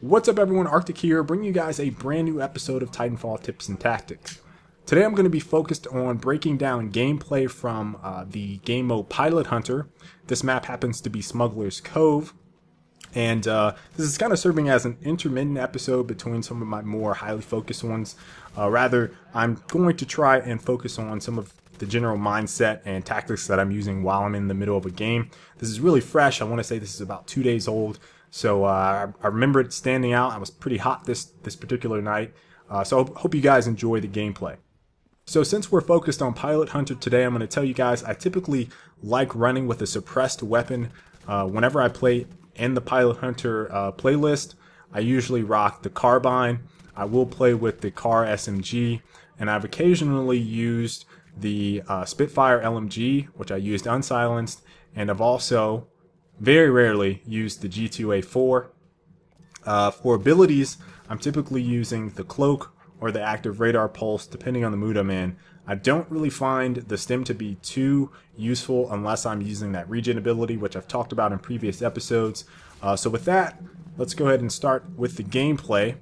What's up everyone, Arctic here, bringing you guys a brand new episode of Titanfall Tips and Tactics. Today I'm going to be focused on breaking down gameplay from the game mode Pilot Hunter. This map happens to be Smuggler's Cove, and this is kind of serving as an intermittent episode between some of my more highly focused ones. Rather, I'm going to try and focus on some of the general mindset and tactics that I'm using while I'm in the middle of a game. This is really fresh. I want to say this is about 2 days old. So I remember it standing out. I was pretty hot this particular night. So I hope you guys enjoy the gameplay. So since we're focused on Pilot Hunter today, I'm going to tell you guys I typically like running with a suppressed weapon. Whenever I play in the Pilot Hunter playlist, I usually rock the carbine. I will play with the Car SMG, and I've occasionally used the Spitfire LMG, which I used unsilenced, and I've also very rarely used the G2A4. For abilities, I'm typically using the Cloak or the Active Radar Pulse, depending on the mood I'm in. I don't really find the stim to be too useful unless I'm using that regen ability, which I've talked about in previous episodes. So with that, let's go ahead and start with the gameplay.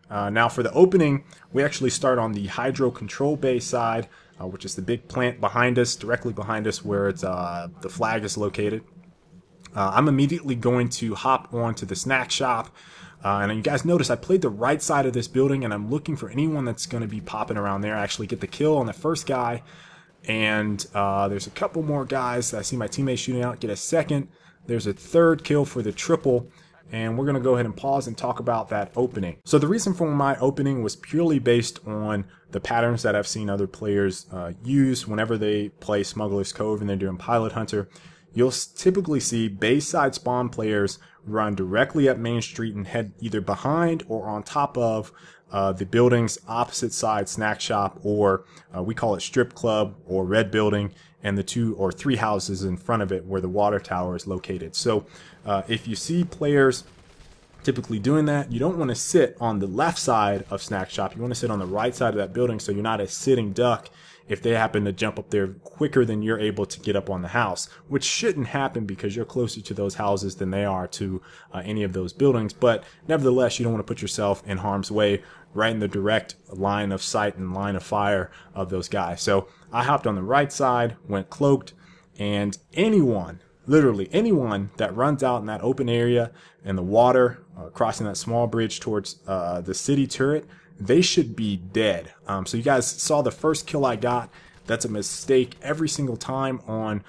Now for the opening, we actually start on the Hydro Control Bay side, which is the big plant behind us, directly behind us where it's, the flag is located. I'm immediately going to hop onto the snack shop, and you guys notice I played the right side of this building, and I'm looking for anyone that's going to be popping around there. I actually get the kill on the first guy, and there's a couple more guys that I see my teammates shooting out, get a second. There's a third kill for the triple, and we're going to go ahead and pause and talk about that opening. So the reason for my opening was purely based on the patterns that I've seen other players use whenever they play Smuggler's Cove and they're doing Pilot Hunter. You'll typically see Bayside spawn players run directly up Main Street and head either behind or on top of the building's opposite side snack shop, or we call it strip club or red building, and the 2 or 3 houses in front of it where the water tower is located. So if you see players typically doing that, you don't want to sit on the left side of snack shop. You want to sit on the right side of that building so you're not a sitting duck if they happen to jump up there quicker than you're able to get up on the house, which shouldn't happen because you're closer to those houses than they are to any of those buildings. But nevertheless, you don't want to put yourself in harm's way right in the direct line of sight and line of fire of those guys. So I hopped on the right side, went cloaked, and anyone, literally anyone that runs out in that open area in the water, crossing that small bridge towards the city turret, they should be dead. So you guys saw the first kill I got. That's a mistake every single time on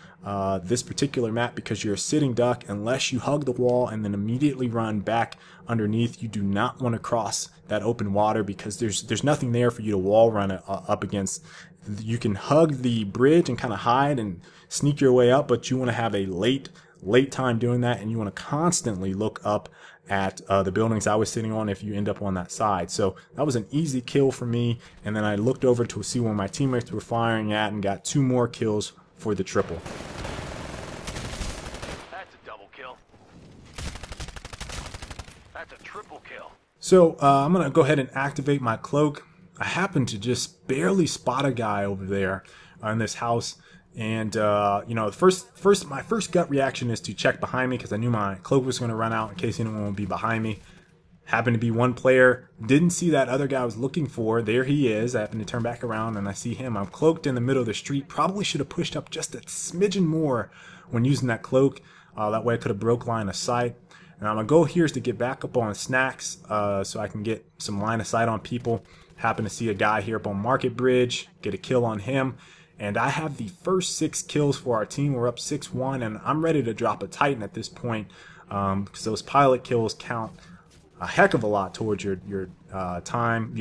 this particular map because you're a sitting duck unless you hug the wall and then immediately run back underneath. You do not want to cross that open water because there's nothing there for you to wall run up against. You can hug the bridge and kind of hide and sneak your way up, but you want to have a late time doing that, and you want to constantly look up at the buildings I was sitting on if you end up on that side. So that was an easy kill for me, and then I looked over to see where my teammates were firing at and got 2 more kills for the triple. That's a double kill. That's a triple kill. So I'm going to go ahead and activate my cloak. I happened to just barely spot a guy over there in this house. And, you know, my first gut reaction is to check behind me because I knew my cloak was going to run out in case anyone would be behind me. Happened to be one player. Didn't see that other guy I was looking for. There he is. I happen to turn back around and I see him. I'm cloaked in the middle of the street. Probably should have pushed up just a smidgen more when using that cloak. That way I could have broke line of sight. And my goal here is to get back up on snacks so I can get some line of sight on people. Happen to see a guy here up on Market Bridge. Get a kill on him. And I have the first 6 kills for our team. We're up 6-1, and I'm ready to drop a Titan at this point because those pilot kills count a heck of a lot towards your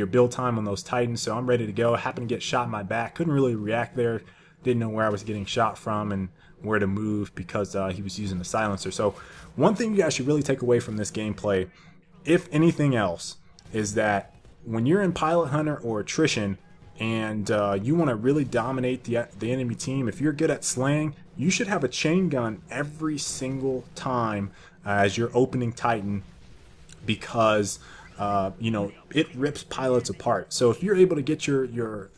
build time on those Titans. So I'm ready to go. I happened to get shot in my back. Couldn't really react there. Didn't know where I was getting shot from and where to move because he was using the silencer. So one thing you guys should really take away from this gameplay, if anything else, is that when you're in Pilot Hunter or Attrition, and you want to really dominate the enemy team, if you're good at slaying, you should have a chain gun every single time as your opening Titan because you know, it rips pilots apart. So if you're able to get your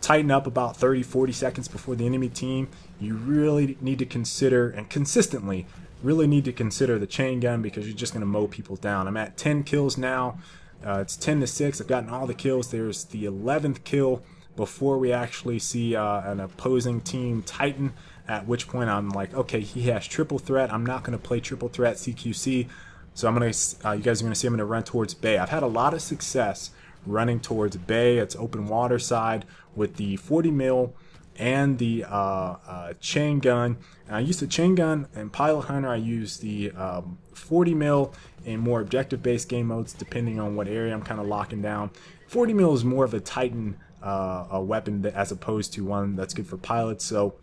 Titan up about 30-40 seconds before the enemy team, you really need to consider and consistently really need to consider the chain gun because you're just going to mow people down. I'm at 10 kills now. It's 10-6. I've gotten all the kills. There's the 11th kill before we actually see an opposing team Titan, at which point I'm like, okay, he has triple threat. I'm not going to play triple threat CQC. So I'm going to, you guys are going to see I'm going to run towards Bay. I've had a lot of success running towards Bay. It's open water side with the 40 mil and the chain gun. And I used the chain gun in Pilot Hunter. I use the 40 mil in more objective based game modes depending on what area I'm kind of locking down. 40 mil is more of a Titan a weapon as opposed to one that's good for pilots. So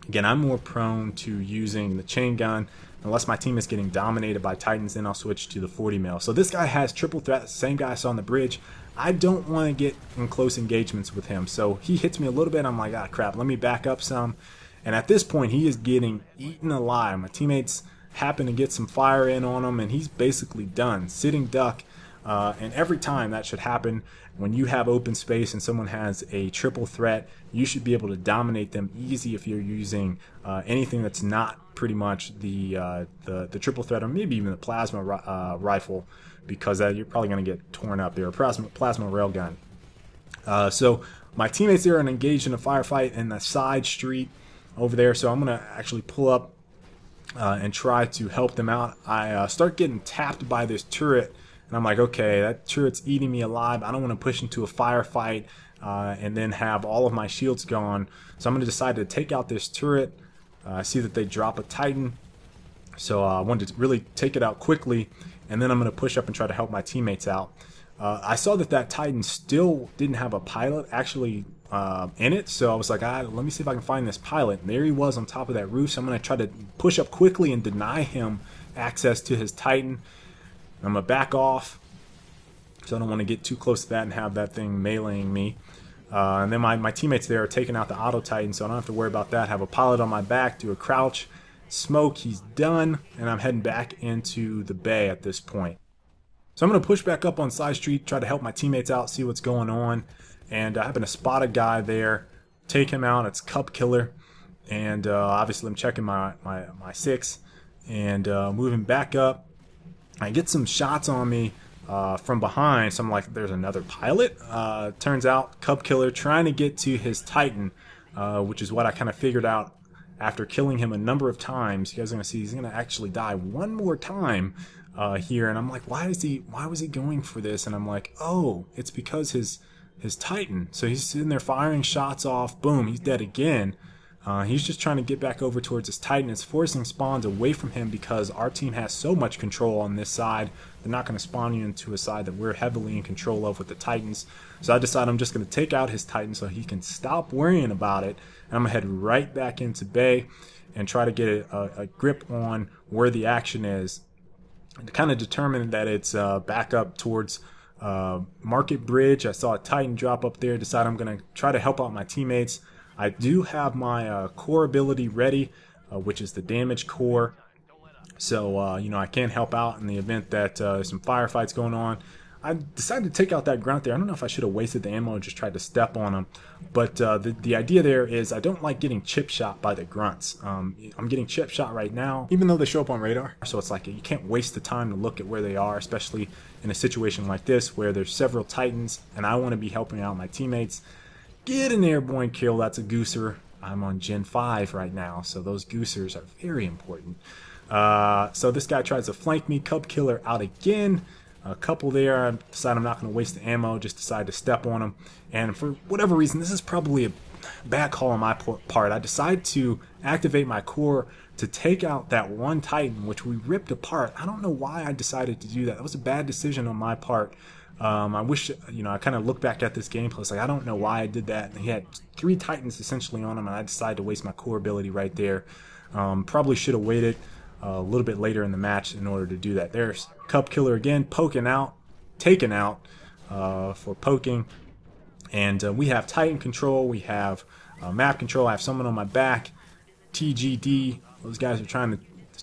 again, I'm more prone to using the chain gun. Unless my team is getting dominated by Titans, then I'll switch to the 40 mil. So this guy has triple threat, the same guy I saw on the bridge. I don't want to get in close engagements with him. So he hits me a little bit. I'm like, ah, crap, let me back up some. And at this point, he is getting eaten alive. My teammates happen to get some fire in on him, and he's basically done. Sitting duck. And every time that should happen, when you have open space and someone has a triple threat, you should be able to dominate them easy if you're using anything that's not pretty much the triple threat, or maybe even the plasma rifle, because you're probably going to get torn up there, or plasma railgun. So my teammates there are engaged in a firefight in the side street over there, so I'm going to actually pull up and try to help them out. I start getting tapped by this turret, and I'm like, okay, that turret's eating me alive. I don't want to push into a firefight and then have all of my shields gone. So I'm going to decide to take out this turret. I see that they drop a Titan, so I wanted to really take it out quickly, and then I'm going to push up and try to help my teammates out. I saw that Titan still didn't have a pilot actually in it, so I was like, let me see if I can find this pilot. And there he was on top of that roof, so I'm going to try to push up quickly and deny him access to his Titan. I'm going to back off, so I don't want to get too close to that and have that thing meleeing me. And then my teammates there are taking out the Auto Titan, so I don't have to worry about that. Have a pilot on my back, do a crouch, smoke, he's done, and I'm heading back into the bay at this point. So I'm going to push back up on side street, try to help my teammates out, see what's going on. And I happen to spot a guy there, take him out. It's Cup Killer, and obviously I'm checking my 6 and moving back up. I get some shots on me from behind, so I'm like, there's another pilot? Turns out Cub Killer trying to get to his Titan, which is what I kind of figured out after killing him a number of times. You guys are going to see he's going to actually die one more time here, and I'm like, why was he going for this? And I'm like, oh, it's because his Titan. So he's sitting there firing shots off, boom, he's dead again. He's just trying to get back over towards his Titan. It's forcing spawns away from him because our team has so much control on this side. They're not going to spawn you into a side that we're heavily in control of with the Titans. So I decided I'm just going to take out his Titan so he can stop worrying about it. And I'm going to head right back into Bay and try to get a grip on where the action is. To kind of determine that it's back up towards Market Bridge. I saw a Titan drop up there. Decided I'm going to try to help out my teammates. I do have my core ability ready, which is the damage core. So, I can help out in the event that some firefights going on. I decided to take out that grunt there. I don't know if I should have wasted the ammo and just tried to step on him. But the idea there is I don't like getting chip shot by the grunts. I'm getting chip shot right now, even though they show up on radar. So it's like you can't waste the time to look at where they are, especially in a situation like this where there's several Titans and I want to be helping out my teammates. Get an airborne kill. That's a gooser. I'm on Gen 5 right now, so those goosers are very important. So this guy tries to flank me. Cub Killer out again. A couple there. I decide I'm not going to waste the ammo. Just decide to step on him. And for whatever reason, this is probably a bad call on my part. I decide to activate my core to take out that one Titan, which we ripped apart. I don't know why I decided to do that. That was a bad decision on my part. I wish, I kind of look back at this gameplay. It's like, I don't know why I did that. And he had 3 Titans essentially on him, and I decided to waste my core ability right there. Probably should have waited a little bit later in the match in order to do that. There's Cup Killer again, poking out, taken out for poking. And we have Titan control, we have map control, I have someone on my back, TGD. Those guys are trying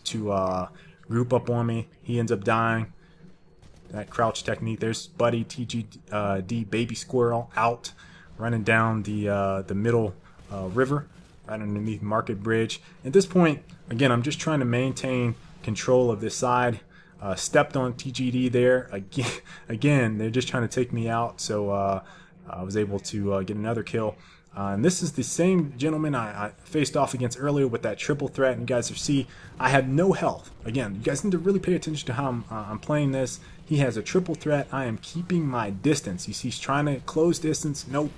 to group up on me. He ends up dying. That crouch technique. There's Buddy, TGD, Baby Squirrel out, running down the middle river. right underneath Market Bridge. At this point, again, I'm just trying to maintain control of this side. Stepped on TGD there. Again, they're just trying to take me out, so I was able to get another kill. And this is the same gentleman I faced off against earlier with that triple threat. And you guys see, I have no health. Again, you guys need to really pay attention to how I'm playing this. He has a triple threat. I am keeping my distance. You see, he's trying to close distance. Nope.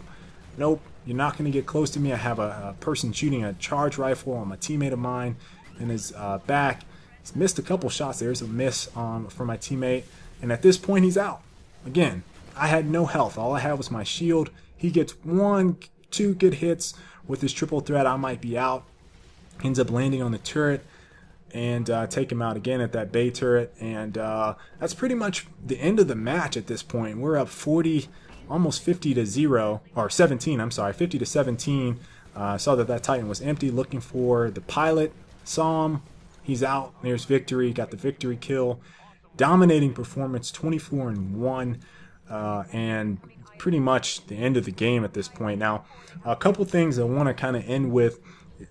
Nope. You're not going to get close to me. I have a person shooting a charge rifle on my teammate of mine in his back. He's missed a couple shots. There's a miss for my teammate. And at this point, he's out. Again, I had no health. All I had was my shield. He gets 2 good hits with his triple threat. I might be out. Ends up landing on the turret and take him out again at that bay turret. And that's pretty much the end of the match at this point. We're up 40, almost 50 to 0, or 17, I'm sorry, 50 to 17. Saw that Titan was empty, looking for the pilot. Saw him. He's out. There's victory. Got the victory kill. Dominating performance, 24-1. And pretty much the end of the game at this point. Now, a couple things I want to kind of end with.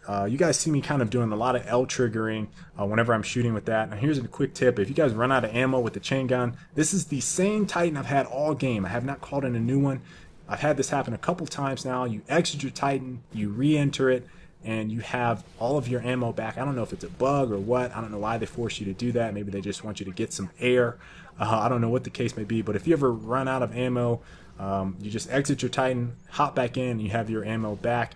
You guys see me kind of doing a lot of L triggering whenever I'm shooting with that. Now, here's a quick tip. If you guys run out of ammo with the chain gun, this is the same Titan I've had all game. I have not called in a new one. I've had this happen a couple times now. You exit your Titan, you re-enter it, and you have all of your ammo back. I don't know if it's a bug or what. I don't know why they force you to do that. Maybe they just want you to get some air. I don't know what the case may be, but if you ever run out of ammo, you just exit your Titan, hop back in, and you have your ammo back.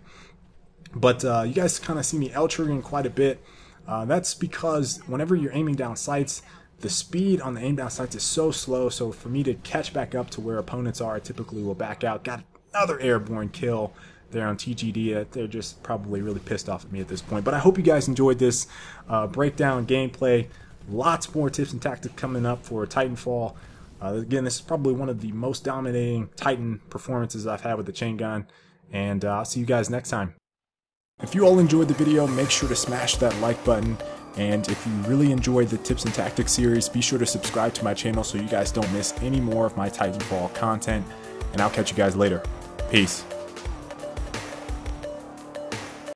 But you guys kind of see me L-triggering quite a bit. That's because whenever you're aiming down sights, the speed on the aim down sights is so slow, so for me to catch back up to where opponents are, I typically will back out. Got another airborne kill there on TGD. They're just probably really pissed off at me at this point. But I hope you guys enjoyed this breakdown gameplay. Lots more tips and tactics coming up for Titanfall. Again, this is probably one of the most dominating Titan performances I've had with the chain gun. And I'll see you guys next time. If you all enjoyed the video, make sure to smash that like button. And if you really enjoyed the Tips and Tactics series, be sure to subscribe to my channel so you guys don't miss any more of my Titanfall content. And I'll catch you guys later. Peace.